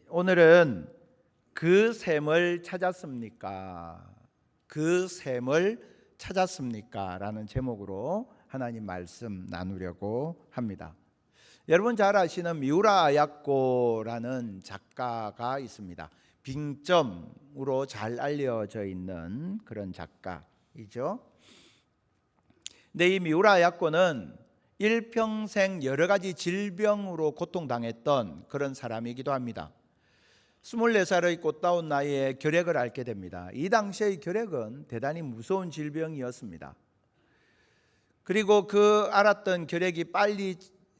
오늘은 그 샘을 찾았습니까? 그 샘을 찾았습니까? 라는 제목으로 하나님 말씀 나누려고 합니다. 여러분 잘 아시는 미우라 아야코라는 작가가 있습니다. 빙점으로 잘 알려져 있는 그런 작가이죠. 근데 이 미우라 아야코는 일평생 여러 가지 질병으로 고통당했던 그런 사람이기도 합니다. 24살의 꽃다운 나이에 결핵을 앓게 됩니다. 이 당시의 결핵은 대단히 무서운 질병이었습니다. 그리고 그 앓았던 결핵이 빨리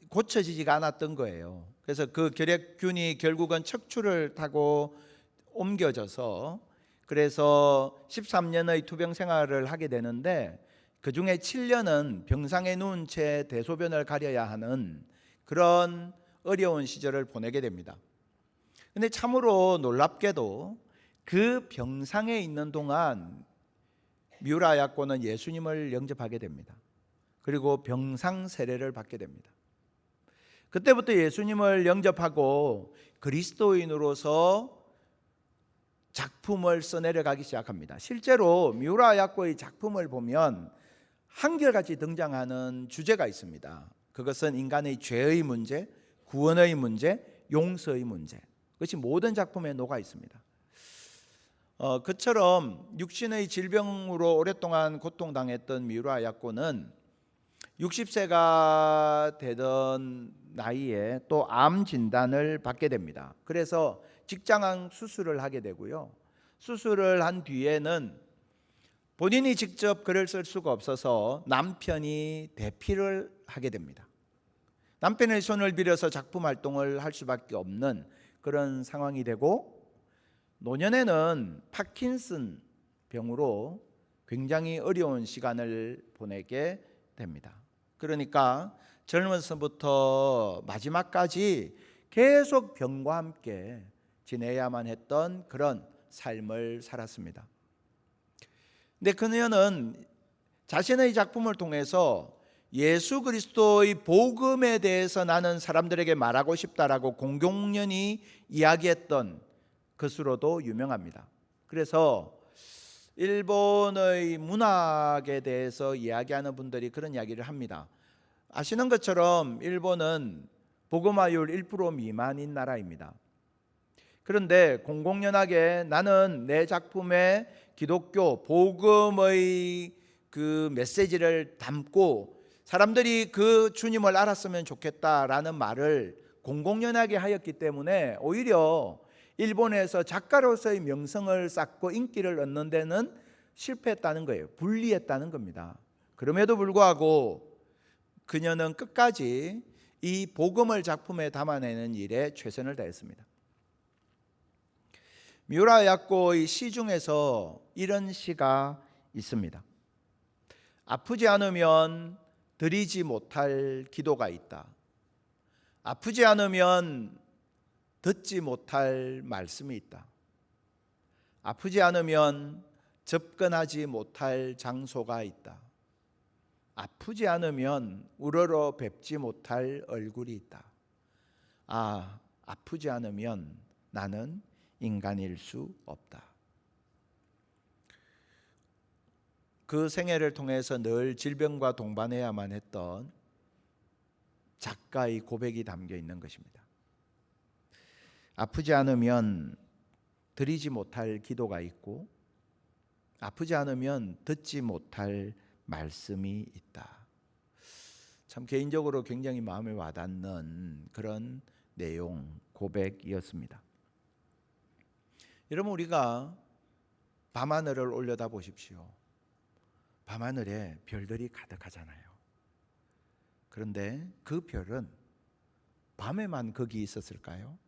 고쳐지지가 않았던 거예요. 그래서 그 결핵균이 결국은 척추를 타고 옮겨져서 그래서 13년의 투병 생활을 하게 되는데 그 중에 7년은 병상에 누운 채 대소변을 가려야 하는 그런 어려운 시절을 보내게 됩니다. 근데 참으로 놀랍게도 그 병상에 있는 동안 미우라 아야코는 예수님을 영접하게 됩니다. 그리고 병상 세례를 받게 됩니다. 그때부터 예수님을 영접하고 그리스도인으로서 작품을 써내려가기 시작합니다. 실제로 미우라 아야코의 작품을 보면 한결같이 등장하는 주제가 있습니다. 그것은 인간의 죄의 문제, 구원의 문제, 용서의 문제. 그것이 모든 작품에 녹아 있습니다. 그처럼 육신의 질병으로 오랫동안 고통당했던 미우라 아야코는 60세가 되던 나이에 또 암 진단을 받게 됩니다. 그래서 직장암 수술을 하게 되고요. 수술을 한 뒤에는 본인이 직접 글을 쓸 수가 없어서 남편이 대피를 하게 됩니다. 남편의 손을 빌어서 작품 활동을 할 수밖에 없는 그런 상황이 되고, 노년에는 파킨슨 병으로 굉장히 어려운 시간을 보내게 됩니다. 그러니까 젊어서부터 마지막까지 계속 병과 함께 지내야만 했던 그런 삶을 살았습니다. 근데 그녀는 자신의 작품을 통해서 예수 그리스도의 복음에 대해서 나는 사람들에게 말하고 싶다라고 공공연히 이야기했던 것으로도 유명합니다. 그래서 일본의 문학에 대해서 이야기하는 분들이 그런 이야기를 합니다. 아시는 것처럼 일본은 복음화율 1% 미만인 나라입니다. 그런데 공공연하게 나는 내 작품에 기독교 복음의 그 메시지를 담고 사람들이 그 주님을 알았으면 좋겠다라는 말을 공공연하게 하였기 때문에 오히려 일본에서 작가로서의 명성을 쌓고 인기를 얻는 데는 실패했다는 거예요. 불리했다는 겁니다. 그럼에도 불구하고 그녀는 끝까지 이 복음을 작품에 담아내는 일에 최선을 다했습니다. 미우라 아야코의 시 중에서 이런 시가 있습니다. 아프지 않으면 드리지 못할 기도가 있다. 아프지 않으면 듣지 못할 말씀이 있다. 아프지 않으면 접근하지 못할 장소가 있다. 아프지 않으면 우러러 뵙지 못할 얼굴이 있다. 아프지 않으면 나는 인간일 수 없다. 그 생애를 통해서 늘 질병과 동반해야만 했던 작가의 고백이 담겨 있는 것입니다. 아프지 않으면 드리지 못할 기도가 있고 아프지 않으면 듣지 못할 말씀이 있다. 참 개인적으로 굉장히 마음에 와닿는 그런 내용, 고백이었습니다. 여러분, 우리가 밤하늘을 올려다 보십시오. 밤하늘에 별들이 가득하잖아요. 그런데 그 별은 밤에만 거기 있었을까요?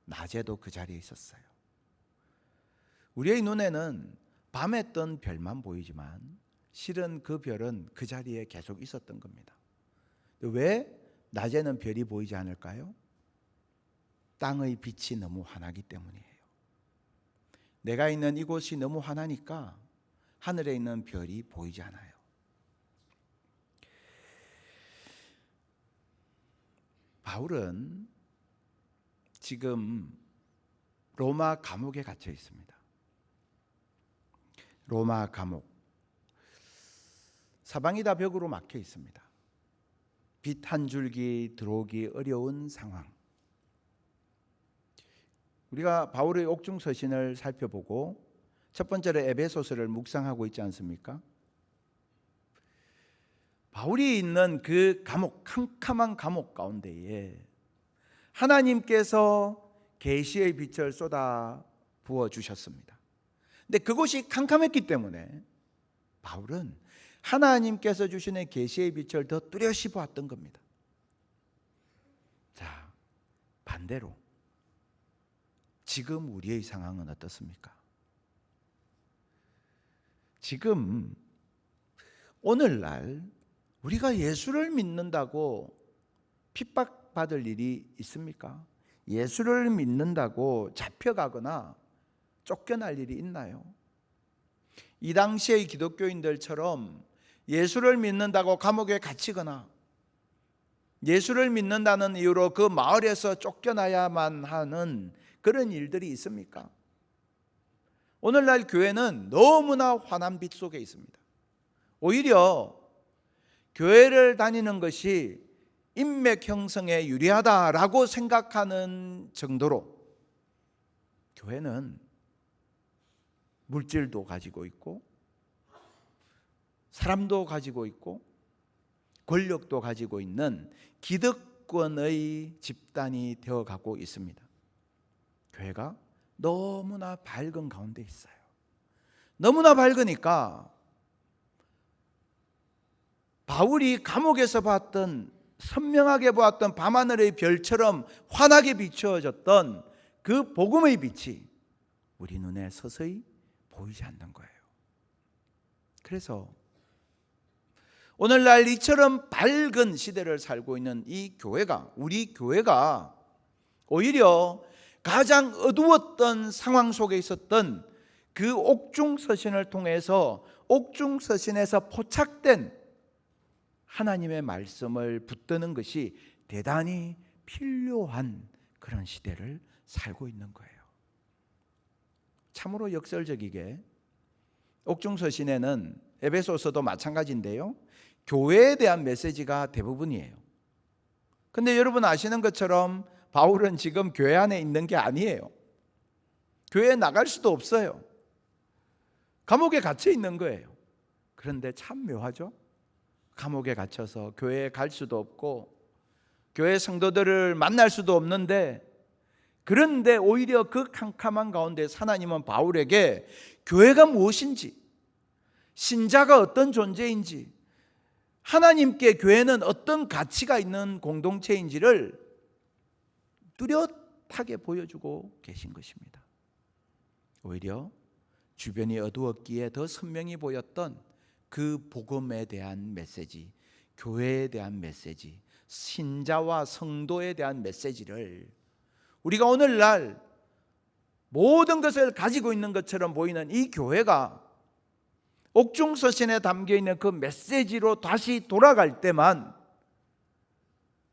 낮에도 그 자리에 있었어요. 우리의 눈에는 밤에 뜬 별만 보이지만 실은 그 별은 그 자리에 계속 있었던 겁니다. 왜 낮에는 별이 보이지 않을까요? 땅의 빛이 너무 환하기 때문이에요. 내가 있는 이곳이 너무 환하니까 하늘에 있는 별이 보이지 않아요. 바울은 지금 로마 감옥에 갇혀 있습니다. 로마 감옥. 사방이 다 벽으로 막혀 있습니다. 빛 한 줄기 들어오기 어려운 상황. 우리가 바울의 옥중 서신을 살펴보고 첫 번째로 에베소서를 묵상하고 있지 않습니까? 바울이 있는 그 감옥, 캄캄한 감옥 가운데에 하나님께서 계시의 빛을 쏟아 부어 주셨습니다. 근데 그곳이 캄캄했기 때문에 바울은 하나님께서 주시는 계시의 빛을 더 뚜렷이 보았던 겁니다. 자, 반대로 지금 우리의 상황은 어떻습니까? 지금 오늘날 우리가 예수를 믿는다고 핍박받을 일이 있습니까? 예수를 믿는다고 잡혀가거나 쫓겨날 일이 있나요? 이 당시의 기독교인들처럼 예수를 믿는다고 감옥에 갇히거나 예수를 믿는다는 이유로 그 마을에서 쫓겨나야만 하는 그런 일들이 있습니까? 오늘날 교회는 너무나 환한 빛 속에 있습니다. 오히려 교회를 다니는 것이 인맥 형성에 유리하다라고 생각하는 정도로 교회는 물질도 가지고 있고 사람도 가지고 있고 권력도 가지고 있는 기득권의 집단이 되어가고 있습니다. 교회가 너무나 밝은 가운데 있어요. 너무나 밝으니까 바울이 감옥에서 봤던, 선명하게 보았던 밤하늘의 별처럼 환하게 비추어졌던 그 복음의 빛이 우리 눈에 서서히 보이지 않는 거예요. 그래서 오늘날 이처럼 밝은 시대를 살고 있는 이 교회가, 우리 교회가 오히려 가장 어두웠던 상황 속에 있었던 그 옥중서신을 통해서 옥중서신에서 포착된 하나님의 말씀을 붙드는 것이 대단히 필요한 그런 시대를 살고 있는 거예요. 참으로 역설적이게 옥중서신에는 에베소서도 마찬가지인데요, 교회에 대한 메시지가 대부분이에요. 근데 여러분 아시는 것처럼 바울은 지금 교회 안에 있는 게 아니에요. 교회에 나갈 수도 없어요. 감옥에 갇혀 있는 거예요. 그런데 참 묘하죠? 감옥에 갇혀서 교회에 갈 수도 없고 교회 성도들을 만날 수도 없는데, 그런데 오히려 그 캄캄한 가운데 하나님은 바울에게 교회가 무엇인지, 신자가 어떤 존재인지, 하나님께 교회는 어떤 가치가 있는 공동체인지를 뚜렷하게 보여주고 계신 것입니다. 오히려 주변이 어두웠기에 더 선명히 보였던 그 복음에 대한 메시지, 교회에 대한 메시지, 신자와 성도에 대한 메시지를 우리가 오늘날 모든 것을 가지고 있는 것처럼 보이는 이 교회가 옥중서신에 담겨있는 그 메시지로 다시 돌아갈 때만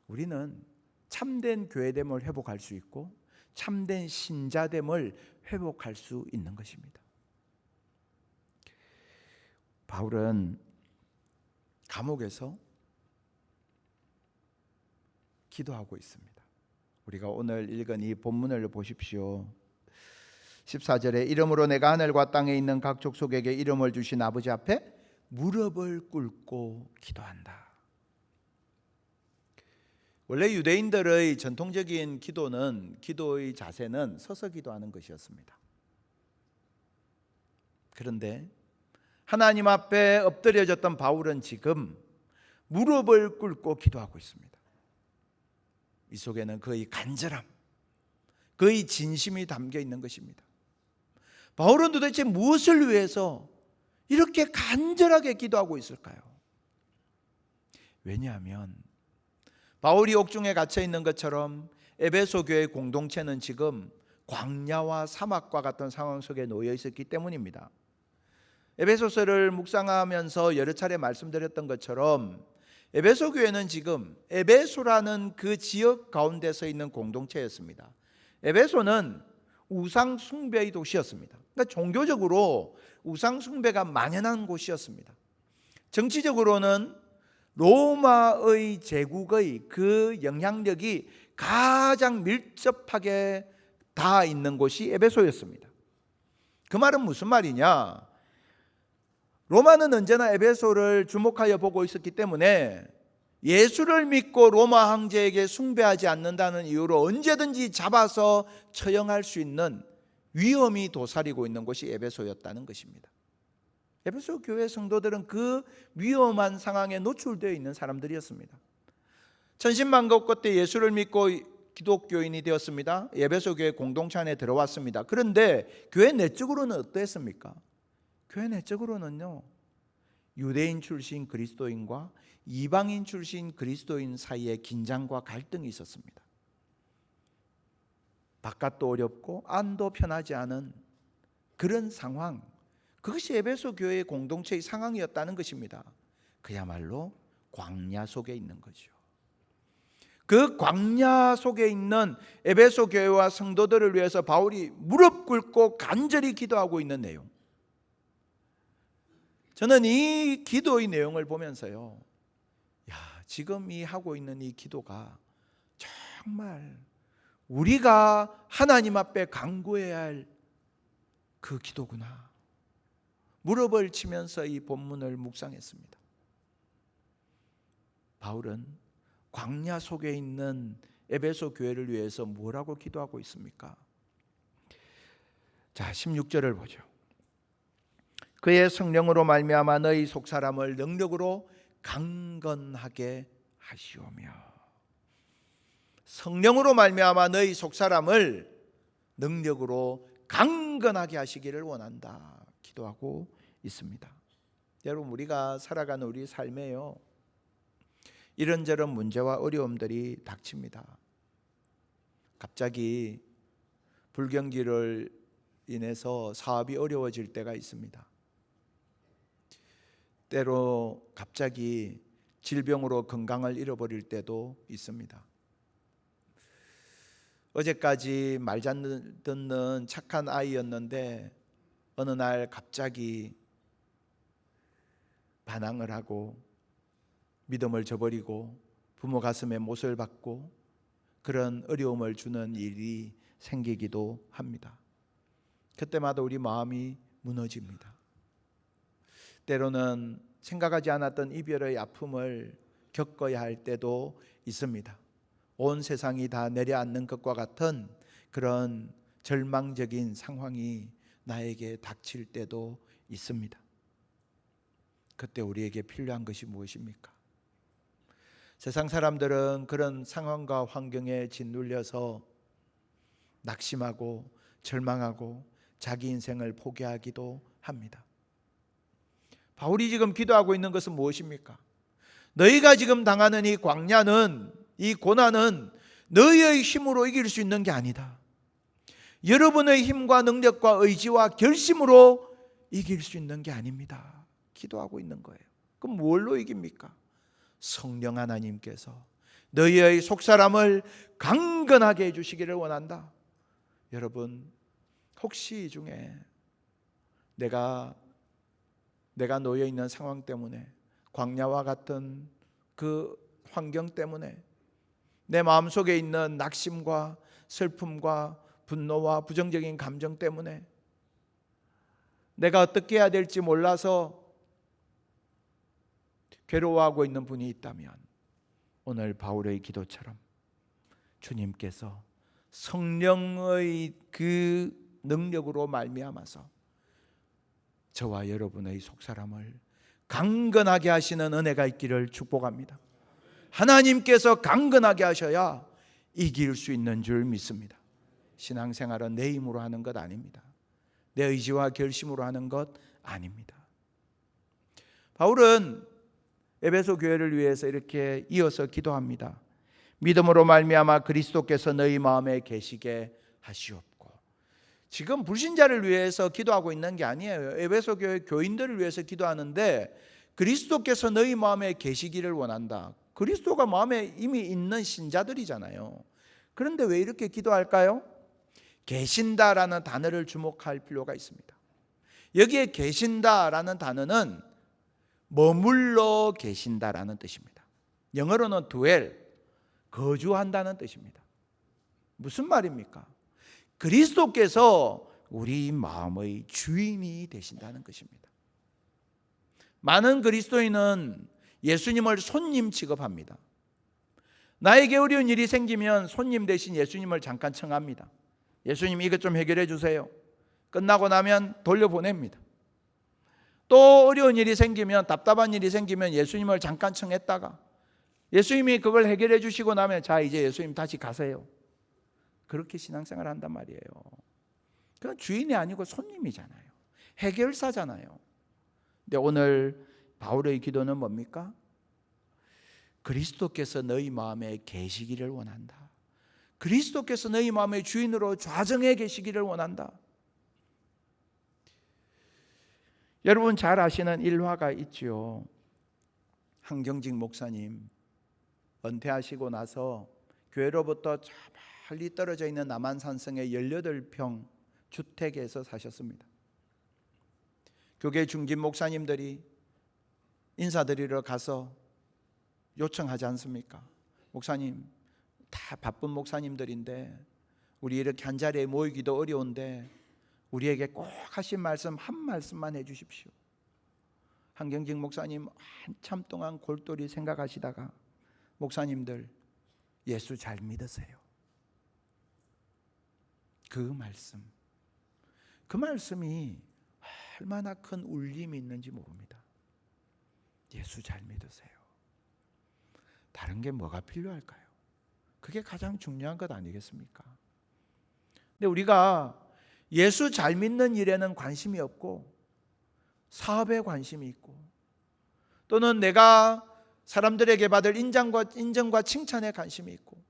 우리는 참된 교회됨을 회복할 수 있고 참된 신자됨을 회복할 수 있는 것입니다. 바울은 감옥에서 기도하고 있습니다. 우리가 오늘 읽은 이 본문을 보십시오. 14절에 이름으로 내가 하늘과 땅에 있는 각 족속에게 이름을 주신 아버지 앞에 무릎을 꿇고 기도한다. 원래 유대인들의 전통적인 기도는, 기도의 자세는 서서 기도하는 것이었습니다. 그런데 하나님 앞에 엎드려졌던 바울은 지금 무릎을 꿇고 기도하고 있습니다. 이 속에는 그의 간절함, 그의 진심이 담겨 있는 것입니다. 바울은 도대체 무엇을 위해서 이렇게 간절하게 기도하고 있을까요? 왜냐하면 바울이 옥중에 갇혀 있는 것처럼 에베소 교회 공동체는 지금 광야와 사막과 같은 상황 속에 놓여 있었기 때문입니다. 에베소서를 묵상하면서 여러 차례 말씀드렸던 것처럼 에베소 교회는 지금 에베소라는 그 지역 가운데서 있는 공동체였습니다. 에베소는 우상 숭배의 도시였습니다. 그러니까 종교적으로 우상 숭배가 만연한 곳이었습니다. 정치적으로는 로마의 제국의 그 영향력이 가장 밀접하게 닿아 있는 곳이 에베소였습니다. 그 말은 무슨 말이냐? 로마는 언제나 에베소를 주목하여 보고 있었기 때문에 예수를 믿고 로마 황제에게 숭배하지 않는다는 이유로 언제든지 잡아서 처형할 수 있는 위험이 도사리고 있는 곳이 에베소였다는 것입니다. 에베소 교회 성도들은 그 위험한 상황에 노출되어 있는 사람들이었습니다. 천신만고 끝에 예수를 믿고 기독교인이 되었습니다. 에베소 교회 공동체 안에 들어왔습니다. 그런데 교회 내적으로는 어땠습니까? 교회 내적으로는요, 유대인 출신 그리스도인과 이방인 출신 그리스도인 사이에 긴장과 갈등이 있었습니다. 바깥도 어렵고 안도 편하지 않은 그런 상황, 그것이 에베소 교회의 공동체의 상황이었다는 것입니다. 그야말로 광야 속에 있는 거죠. 그 광야 속에 있는 에베소 교회와 성도들을 위해서 바울이 무릎 꿇고 간절히 기도하고 있는 내용, 저는 이 기도의 내용을 보면서요, 지금 이 하고 있는 이 기도가 정말 우리가 하나님 앞에 간구해야 할 그 기도구나. 무릎을 치면서 이 본문을 묵상했습니다. 바울은 광야 속에 있는 에베소 교회를 위해서 뭐라고 기도하고 있습니까? 자, 16절을 보죠. 그의 성령으로 말미암아 너희 속사람을 능력으로 강건하게 하시오며, 성령으로 말미암아 너희 속사람을 능력으로 강건하게 하시기를 원한다 기도하고 있습니다. 여러분, 우리가 살아가는 우리 삶에요, 이런저런 문제와 어려움들이 닥칩니다. 갑자기 불경기를 인해서 사업이 어려워질 때가 있습니다. 때로 갑자기 질병으로 건강을 잃어버릴 때도 있습니다. 어제까지 말 잘 듣는 착한 아이였는데 어느 날 갑자기 반항을 하고 믿음을 저버리고 부모 가슴에 못을 박고 그런 어려움을 주는 일이 생기기도 합니다. 그때마다 우리 마음이 무너집니다. 때로는 생각하지 않았던 이별의 아픔을 겪어야 할 때도 있습니다. 온 세상이 다 내려앉는 것과 같은 그런 절망적인 상황이 나에게 닥칠 때도 있습니다. 그때 우리에게 필요한 것이 무엇입니까? 세상 사람들은 그런 상황과 환경에 짓눌려서 낙심하고 절망하고 자기 인생을 포기하기도 합니다. 바울이 지금 기도하고 있는 것은 무엇입니까? 너희가 지금 당하는 이 광야는, 이 고난은 너희의 힘으로 이길 수 있는 게 아니다. 여러분의 힘과 능력과 의지와 결심으로 이길 수 있는 게 아닙니다. 기도하고 있는 거예요. 그럼 뭘로 이깁니까? 성령 하나님께서 너희의 속사람을 강건하게 해주시기를 원한다. 여러분, 혹시 이 중에 내가 놓여 있는 상황 때문에, 광야와 같은 그 환경 때문에, 내 마음속에 있는 낙심과 슬픔과 분노와 부정적인 감정 때문에 내가 어떻게 해야 될지 몰라서 괴로워하고 있는 분이 있다면, 오늘 바울의 기도처럼 주님께서 성령의 그 능력으로 말미암아서 저와 여러분의 속사람을 강건하게 하시는 은혜가 있기를 축복합니다. 하나님께서 강건하게 하셔야 이길 수 있는 줄 믿습니다. 신앙생활은 내 힘으로 하는 것 아닙니다. 내 의지와 결심으로 하는 것 아닙니다. 바울은 에베소 교회를 위해서 이렇게 이어서 기도합니다. 믿음으로 말미암아 그리스도께서 너희 마음에 계시게 하시옵고. 지금 불신자를 위해서 기도하고 있는 게 아니에요. 에베소 교회 교인들을 위해서 기도하는데, 그리스도께서 너희 마음에 계시기를 원한다. 그리스도가 마음에 이미 있는 신자들이잖아요. 그런데 왜 이렇게 기도할까요? 계신다라는 단어를 주목할 필요가 있습니다. 여기에 계신다라는 단어는 머물러 계신다라는 뜻입니다. 영어로는 dwell, 거주한다는 뜻입니다. 무슨 말입니까? 그리스도께서 우리 마음의 주인이 되신다는 것입니다. 많은 그리스도인은 예수님을 손님 취급합니다. 나에게 어려운 일이 생기면 손님 대신 예수님을 잠깐 청합니다. 예수님 이것 좀 해결해 주세요. 끝나고 나면 돌려보냅니다. 또 어려운 일이 생기면, 답답한 일이 생기면 예수님을 잠깐 청했다가 예수님이 그걸 해결해 주시고 나면 자 이제 예수님 다시 가세요. 그렇게 신앙생활을 한단 말이에요. 그건 주인이 아니고 손님이잖아요. 해결사잖아요. 근데 오늘 바울의 기도는 뭡니까? 그리스도께서 너희 마음에 계시기를 원한다. 그리스도께서 너희 마음의 주인으로 좌정해 계시기를 원한다. 여러분 잘 아시는 일화가 있죠. 한경직 목사님 은퇴하시고 나서 교회로부터 저 멀리 떨어져 있는 남한산성의 18평 주택에서 사셨습니다. 교계 중진 목사님들이 인사드리러 가서 요청하지 않습니까? 목사님, 다 바쁜 목사님들인데 우리 이렇게 한 자리에 모이기도 어려운데 우리에게 꼭 하신 말씀 한 말씀만 해 주십시오. 한경직 목사님 한참 동안 골똘히 생각하시다가 목사님들 예수 잘 믿으세요. 그 말씀이 얼마나 큰 울림이 있는지 모릅니다. 예수 잘 믿으세요. 다른 게 뭐가 필요할까요? 그게 가장 중요한 것 아니겠습니까? 근데 우리가 예수 잘 믿는 일에는 관심이 없고 사업에 관심이 있고 또는 내가 사람들에게 받을 인정과 칭찬에 관심이 있고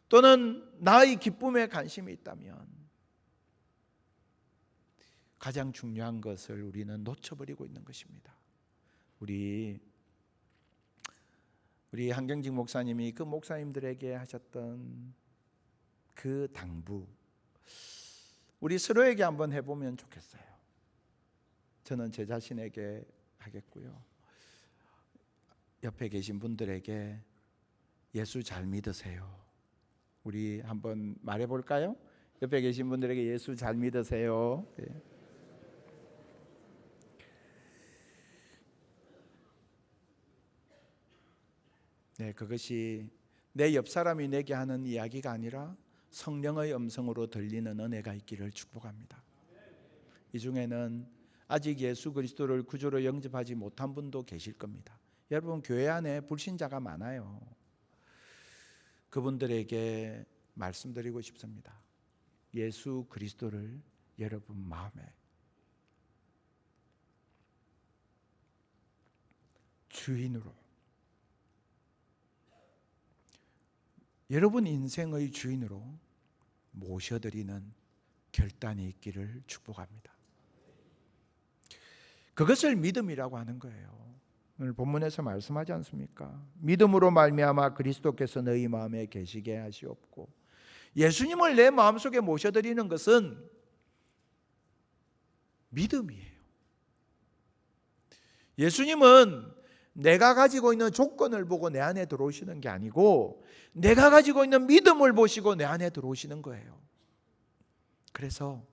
또는 나의 기쁨에 관심이 있다면 가장 중요한 것을 우리는 놓쳐버리고 있는 것입니다. 우리 한경직 목사님이 그 목사님들에게 하셨던 그 당부 우리 서로에게 한번 해보면 좋겠어요. 저는 제 자신에게 하겠고요. 옆에 계신 분들에게 예수 잘 믿으세요. 우리 한번 말해볼까요? 옆에 계신 분들에게 예수 잘 믿으세요. 네, 그것이 내 옆 사람이 내게 하는 이야기가 아니라 성령의 음성으로 들리는 은혜가 있기를 축복합니다. 이 중에는 아직 예수 그리스도를 구주로 영접하지 못한 분도 계실 겁니다. 여러분 교회 안에 불신자가 많아요. 그분들에게 말씀드리고 싶습니다. 예수 그리스도를 여러분 마음에 주인으로 여러분 인생의 주인으로 모셔드리는 결단이 있기를 축복합니다. 그것을 믿음이라고 하는 거예요. 오늘 본문에서 말씀하지 않습니까? 믿음으로 말미암아 그리스도께서 너희 마음에 계시게 하시옵고 예수님을 내 마음속에 모셔드리는 것은 믿음이에요. 예수님은 내가 가지고 있는 조건을 보고 내 안에 들어오시는 게 아니고 내가 가지고 있는 믿음을 보시고 내 안에 들어오시는 거예요. 그래서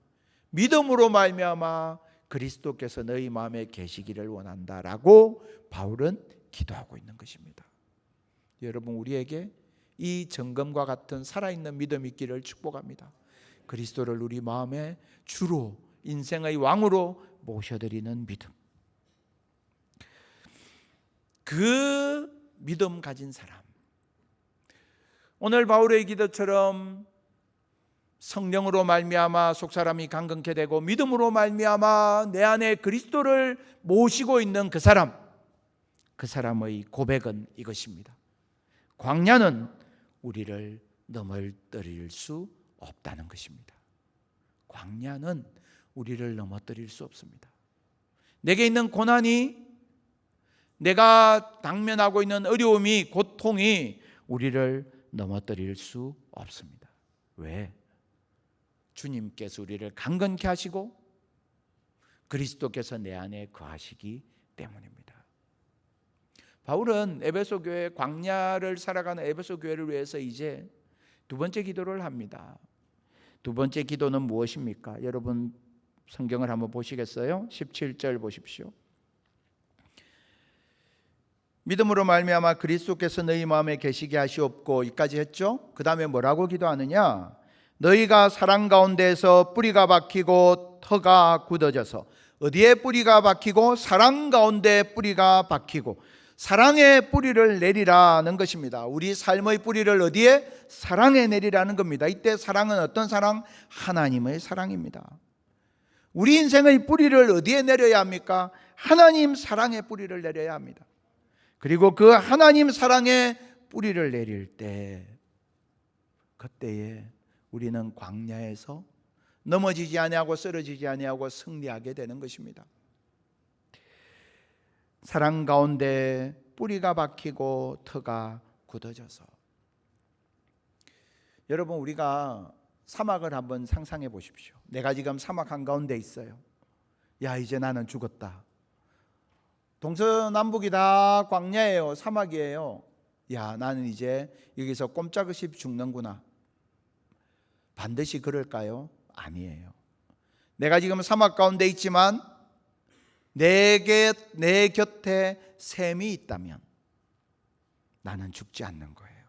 믿음으로 말미암아 그리스도께서 너희 마음에 계시기를 원한다라고 바울은 기도하고 있는 것입니다. 여러분 우리에게 이 정금과 같은 살아있는 믿음이 있기를 축복합니다. 그리스도를 우리 마음에 주로 인생의 왕으로 모셔드리는 믿음. 그 믿음 가진 사람. 오늘 바울의 기도처럼 성령으로 말미암아 속사람이 강건케 되고 믿음으로 말미암아 내 안에 그리스도를 모시고 있는 그 사람의 고백은 이것입니다. 광야는 우리를 넘어뜨릴 수 없다는 것입니다. 광야는 우리를 넘어뜨릴 수 없습니다. 내게 있는 고난이 내가 당면하고 있는 어려움이 고통이 우리를 넘어뜨릴 수 없습니다. 왜? 주님께서 우리를 강건케 하시고 그리스도께서 내 안에 거하시기 때문입니다. 바울은 에베소 교회, 광야를 살아가는 에베소 교회를 위해서 이제 두 번째 기도를 합니다. 두 번째 기도는 무엇입니까? 여러분 성경을 한번 보시겠어요? 17절 보십시오. 믿음으로 말미암아 그리스도께서 너희 마음에 계시게 하시옵고, 이까지 했죠? 그 다음에 뭐라고 기도하느냐? 너희가 사랑 가운데에서 뿌리가 박히고 터가 굳어져서. 어디에 뿌리가 박히고? 사랑 가운데 뿌리가 박히고 사랑의 뿌리를 내리라는 것입니다. 우리 삶의 뿌리를 어디에? 사랑에 내리라는 겁니다. 이때 사랑은 어떤 사랑? 하나님의 사랑입니다. 우리 인생의 뿌리를 어디에 내려야 합니까? 하나님 사랑의 뿌리를 내려야 합니다. 그리고 그 하나님 사랑의 뿌리를 내릴 때, 그때에 우리는 광야에서 넘어지지 아니하고 쓰러지지 아니하고 승리하게 되는 것입니다. 사랑 가운데 뿌리가 박히고 터가 굳어져서. 여러분, 우리가 사막을 한번 상상해 보십시오. 내가 지금 사막 한가운데 있어요. 야, 이제 나는 죽었다. 동서남북이 다 광야예요. 사막이에요. 야, 나는 이제 여기서 꼼짝없이 죽는구나. 반드시 그럴까요? 아니에요. 내가 지금 사막 가운데 있지만 내 곁에 샘이 있다면 나는 죽지 않는 거예요.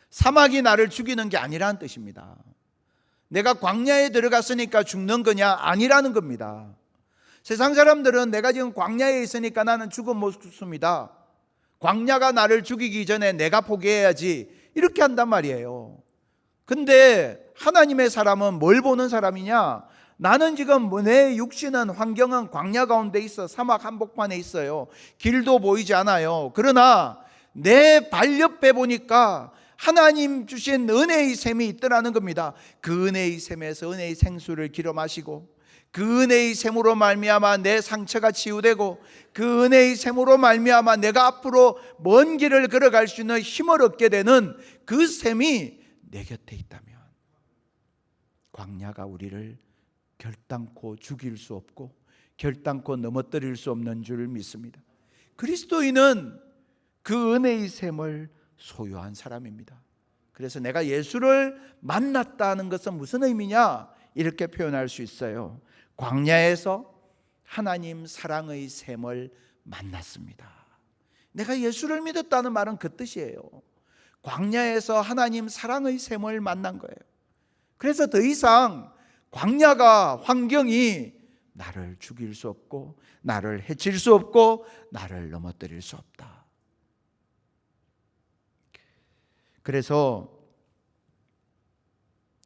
사막이 나를 죽이는 게 아니라는 뜻입니다. 내가 광야에 들어갔으니까 죽는 거냐? 아니라는 겁니다. 세상 사람들은 내가 지금 광야에 있으니까 나는 죽은 못 죽습니다. 광야가 나를 죽이기 전에 내가 포기해야지, 이렇게 한단 말이에요. 근데 하나님의 사람은 뭘 보는 사람이냐? 나는 지금 내 육신은, 환경은 광야 가운데 있어. 사막 한복판에 있어요. 길도 보이지 않아요. 그러나 내 발 옆에 보니까 하나님 주신 은혜의 샘이 있더라는 겁니다. 그 은혜의 샘에서 은혜의 생수를 길어 마시고, 그 은혜의 샘으로 말미암아 내 상처가 치유되고, 그 은혜의 샘으로 말미암아 내가 앞으로 먼 길을 걸어갈 수 있는 힘을 얻게 되는 그 샘이 내 곁에 있다면, 광야가 우리를 결단코 죽일 수 없고 결단코 넘어뜨릴 수 없는 줄 믿습니다. 그리스도인은 그 은혜의 샘을 소유한 사람입니다. 그래서 내가 예수를 만났다는 것은 무슨 의미냐? 이렇게 표현할 수 있어요. 광야에서 하나님 사랑의 샘을 만났습니다. 내가 예수를 믿었다는 말은 그 뜻이에요. 광야에서 하나님 사랑의 샘을 만난 거예요. 그래서 더 이상 광야가, 환경이 나를 죽일 수 없고 나를 해칠 수 없고 나를 넘어뜨릴 수 없다. 그래서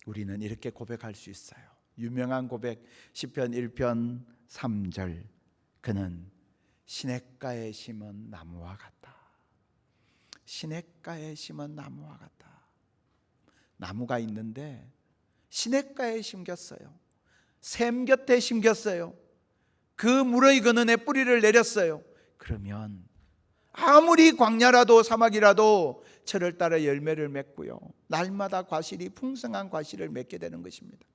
우리는 이렇게 고백할 수 있어요. 유명한 고백, 시편 1편 3절. 그는 시냇가에 심은 나무와 같다. 시냇가에 심은 나무와 같다. 나무가 있는데 시냇가에 심겼어요. 샘 곁에 심겼어요. 그 물의 근원에 뿌리를 내렸어요. 그러면 아무리 광야라도 사막이라도 철을 따라 열매를 맺고요, 날마다 과실이, 풍성한 과실을 맺게 되는 것입니다.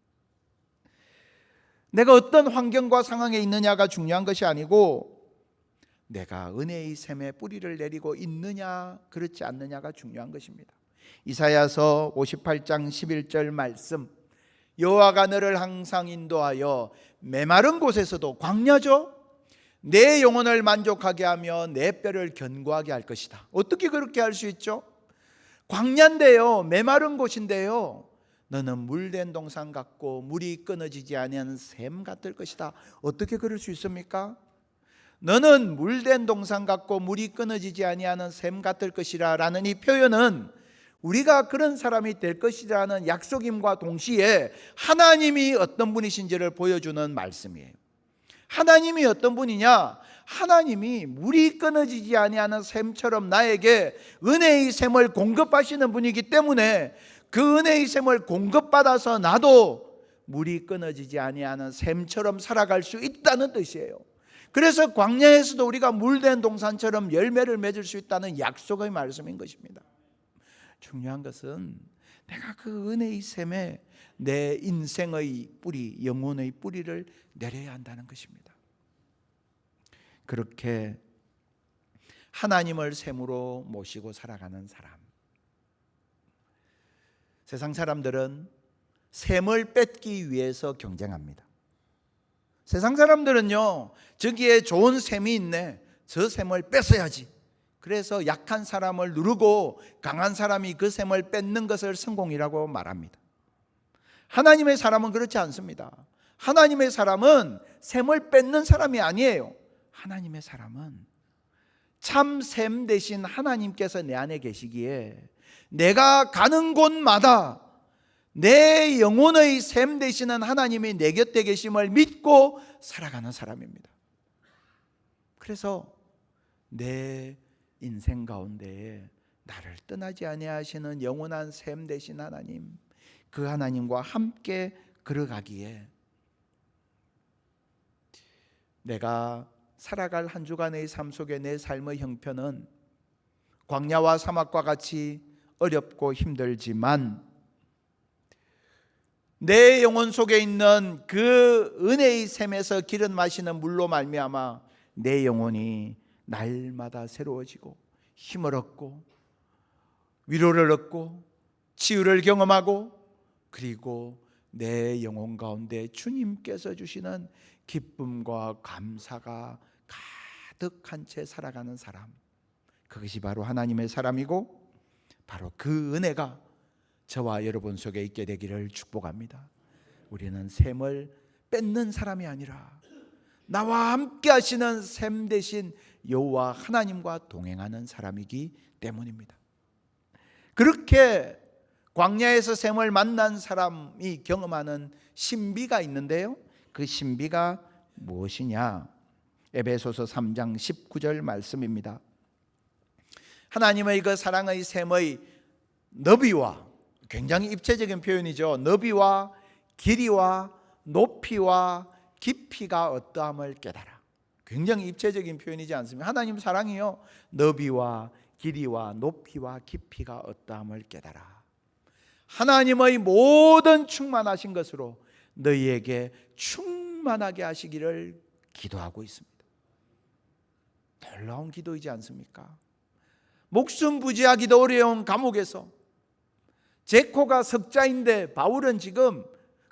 내가 어떤 환경과 상황에 있느냐가 중요한 것이 아니고 내가 은혜의 샘에 뿌리를 내리고 있느냐 그렇지 않느냐가 중요한 것입니다. 이사야서 58장 11절 말씀, 여호와가 너를 항상 인도하여 메마른 곳에서도, 광야죠, 내 영혼을 만족하게 하며 내 뼈를 견고하게 할 것이다. 어떻게 그렇게 할 수 있죠? 광야인데요, 메마른 곳인데요, 너는 물된 동산 같고 물이 끊어지지 아니하는 샘 같을 것이다. 어떻게 그럴 수 있습니까? 너는 물된 동산 같고 물이 끊어지지 아니하는 샘 같을 것이라 라는 이 표현은 우리가 그런 사람이 될 것이라는 약속임과 동시에 하나님이 어떤 분이신지를 보여주는 말씀이에요. 하나님이 어떤 분이냐? 하나님이 물이 끊어지지 아니하는 샘처럼 나에게 은혜의 샘을 공급하시는 분이기 때문에 그 은혜의 샘을 공급받아서 나도 물이 끊어지지 아니하는 샘처럼 살아갈 수 있다는 뜻이에요. 그래서 광야에서도 우리가 물된 동산처럼 열매를 맺을 수 있다는 약속의 말씀인 것입니다. 중요한 것은 내가 그 은혜의 샘에 내 인생의 뿌리, 영혼의 뿌리를 내려야 한다는 것입니다. 그렇게 하나님을 샘으로 모시고 살아가는 사람. 세상 사람들은 샘을 뺏기 위해서 경쟁합니다. 세상 사람들은요, 저기에 좋은 샘이 있네, 저 샘을 뺏어야지. 그래서 약한 사람을 누르고 강한 사람이 그 샘을 뺏는 것을 성공이라고 말합니다. 하나님의 사람은 그렇지 않습니다. 하나님의 사람은 샘을 뺏는 사람이 아니에요. 하나님의 사람은 참 샘 대신 하나님께서 내 안에 계시기에 내가 가는 곳마다 내 영혼의 샘 되시는 하나님이 내 곁에 계심을 믿고 살아가는 사람입니다. 그래서 내 인생 가운데에 나를 떠나지 아니하시는 영원한 샘 되신 하나님, 그 하나님과 함께 걸어가기에 내가 살아갈 한 주간의 삶 속에 내 삶의 형편은 광야와 사막과 같이 어렵고 힘들지만 내 영혼 속에 있는 그 은혜의 샘에서 기름 마시는 물로 말미암아 내 영혼이 날마다 새로워지고 힘을 얻고 위로를 얻고 치유를 경험하고, 그리고 내 영혼 가운데 주님께서 주시는 기쁨과 감사가 가득한 채 살아가는 사람, 그것이 바로 하나님의 사람이고 바로 그 은혜가 저와 여러분 속에 있게 되기를 축복합니다. 우리는 샘을 뺏는 사람이 아니라 나와 함께 하시는 샘 대신 여호와 하나님과 동행하는 사람이기 때문입니다. 그렇게 광야에서 샘을 만난 사람이 경험하는 신비가 있는데요, 그 신비가 무엇이냐? 에베소서 3장 19절 말씀입니다. 하나님의 그 사랑의 샘의 너비와, 굉장히 입체적인 표현이죠, 너비와 길이와 높이와 깊이가 어떠함을 깨달아. 굉장히 입체적인 표현이지 않습니까? 하나님 사랑이요, 너비와 길이와 높이와 깊이가 어떠함을 깨달아. 하나님의 모든 충만하신 것으로 너희에게 충만하게 하시기를 기도하고 있습니다. 놀라운 기도이지 않습니까? 목숨 부지하기도 어려운 감옥에서 제코가 석자인데 바울은 지금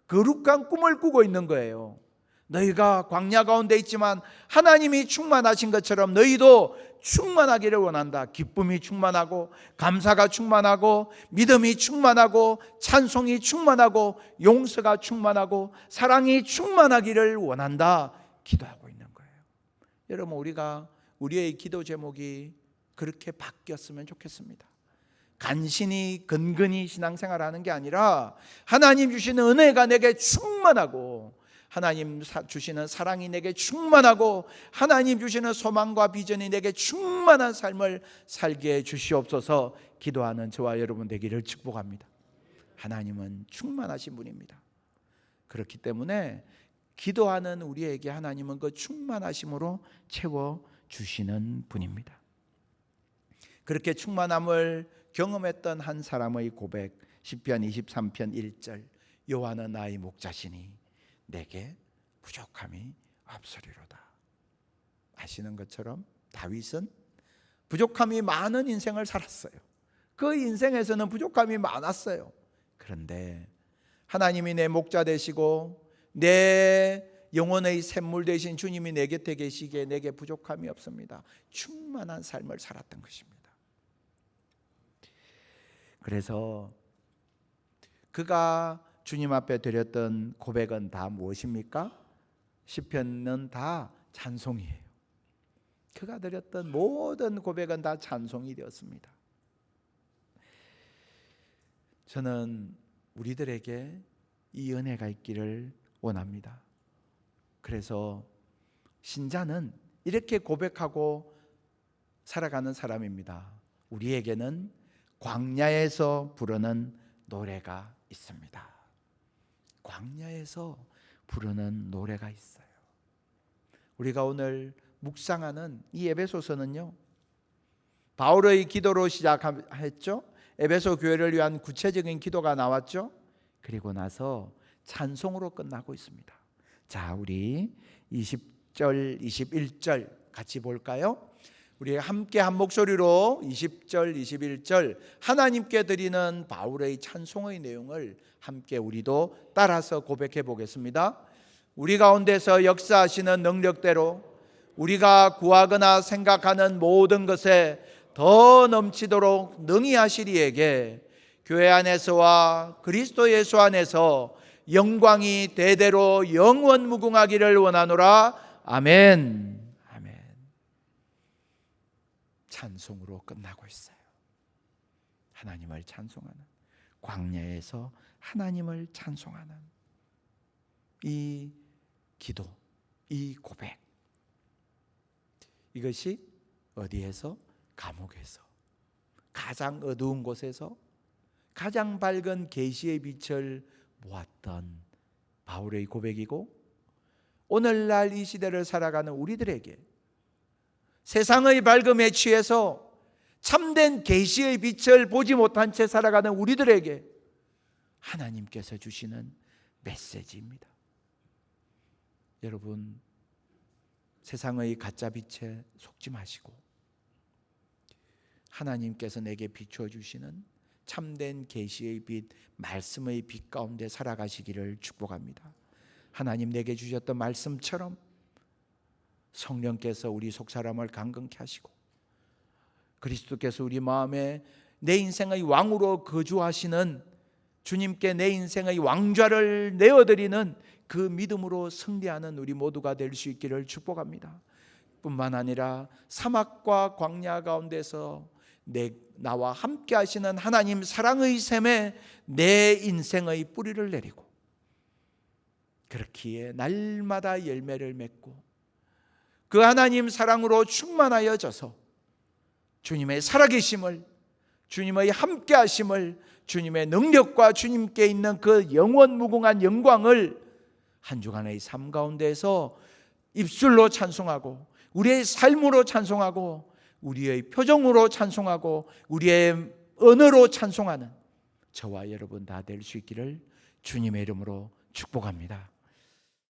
거룩한 꿈을 꾸고 있는 거예요. 너희가 광야 가운데 있지만 하나님이 충만하신 것처럼 너희도 충만하기를 원한다. 기쁨이 충만하고 감사가 충만하고 믿음이 충만하고 찬송이 충만하고 용서가 충만하고 사랑이 충만하기를 원한다. 기도하고 있는 거예요. 여러분, 우리의 기도 제목이 그렇게 바뀌었으면 좋겠습니다. 간신히 근근히 신앙생활하는 게 아니라 하나님 주시는 은혜가 내게 충만하고 하나님 주시는 사랑이 내게 충만하고 하나님 주시는 소망과 비전이 내게 충만한 삶을 살게 해 주시옵소서 기도하는 저와 여러분 되기를 축복합니다. 하나님은 충만하신 분입니다. 그렇기 때문에 기도하는 우리에게 하나님은 그 충만하심으로 채워주시는 분입니다. 그렇게 충만함을 경험했던 한 사람의 고백, 시편 23편 1절, 여호와는 나의 목자시니 내게 부족함이 없으리로다. 아시는 것처럼 다윗은 부족함이 많은 인생을 살았어요. 그 인생에서는 부족함이 많았어요. 그런데 하나님이 내 목자 되시고 내 영혼의 샘물 되신 주님이 내 곁에 계시기에 내게 부족함이 없습니다. 충만한 삶을 살았던 것입니다. 그래서 그가 주님 앞에 드렸던 고백은 다 무엇입니까? 시편은 다 찬송이에요. 그가 드렸던 모든 고백은 다 찬송이 되었습니다. 저는 우리들에게 이 은혜가 있기를 원합니다. 그래서 신자는 이렇게 고백하고 살아가는 사람입니다. 우리에게는 광야에서 부르는 노래가 있습니다. 광야에서 부르는 노래가 있어요. 우리가 오늘 묵상하는 이 에베소서는요, 바울의 기도로 시작했죠. 에베소 교회를 위한 구체적인 기도가 나왔죠. 그리고 나서 찬송으로 끝나고 있습니다. 자, 우리 20절, 21절 같이 볼까요? 우리 함께 한 목소리로 20절, 21절 하나님께 드리는 바울의 찬송의 내용을 함께 우리도 따라서 고백해 보겠습니다. 우리 가운데서 역사하시는 능력대로 우리가 구하거나 생각하는 모든 것에 더 넘치도록 능히 하시리에게 교회 안에서와 그리스도 예수 안에서 영광이 대대로 영원 무궁하기를 원하노라. 아멘. 아멘. 찬송으로 끝나고 있어요. 하나님을 찬송하는, 광야에서 하나님을 찬송하는 이 기도, 이 고백, 이것이 어디에서? 감옥에서, 가장 어두운 곳에서 가장 밝은 계시의 빛을 모았던 바울의 고백이고, 오늘날 이 시대를 살아가는 우리들에게 세상의 밝음에 취해서 참된 계시의 빛을 보지 못한 채 살아가는 우리들에게 하나님께서 주시는 메시지입니다. 여러분, 세상의 가짜 빛에 속지 마시고 하나님께서 내게 비추어 주시는 참된 계시의 빛, 말씀의 빛 가운데 살아가시기를 축복합니다. 하나님 내게 주셨던 말씀처럼 성령께서 우리 속사람을 강건케 하시고 그리스도께서 우리 마음에 내 인생의 왕으로 거주하시는 주님께 내 인생의 왕좌를 내어드리는 그 믿음으로 승리하는 우리 모두가 될 수 있기를 축복합니다. 뿐만 아니라 사막과 광야 가운데서 나와 함께 하시는 하나님 사랑의 샘에 내 인생의 뿌리를 내리고 그렇기에 날마다 열매를 맺고 그 하나님 사랑으로 충만하여져서 주님의 살아계심을, 주님의 함께 하심을, 주님의 능력과 주님께 있는 그 영원 무궁한 영광을 한 주간의 삶 가운데에서 입술로 찬송하고 우리의 삶으로 찬송하고 우리의 표정으로 찬송하고 우리의 언어로 찬송하는 저와 여러분 다 될 수 있기를 주님의 이름으로 축복합니다.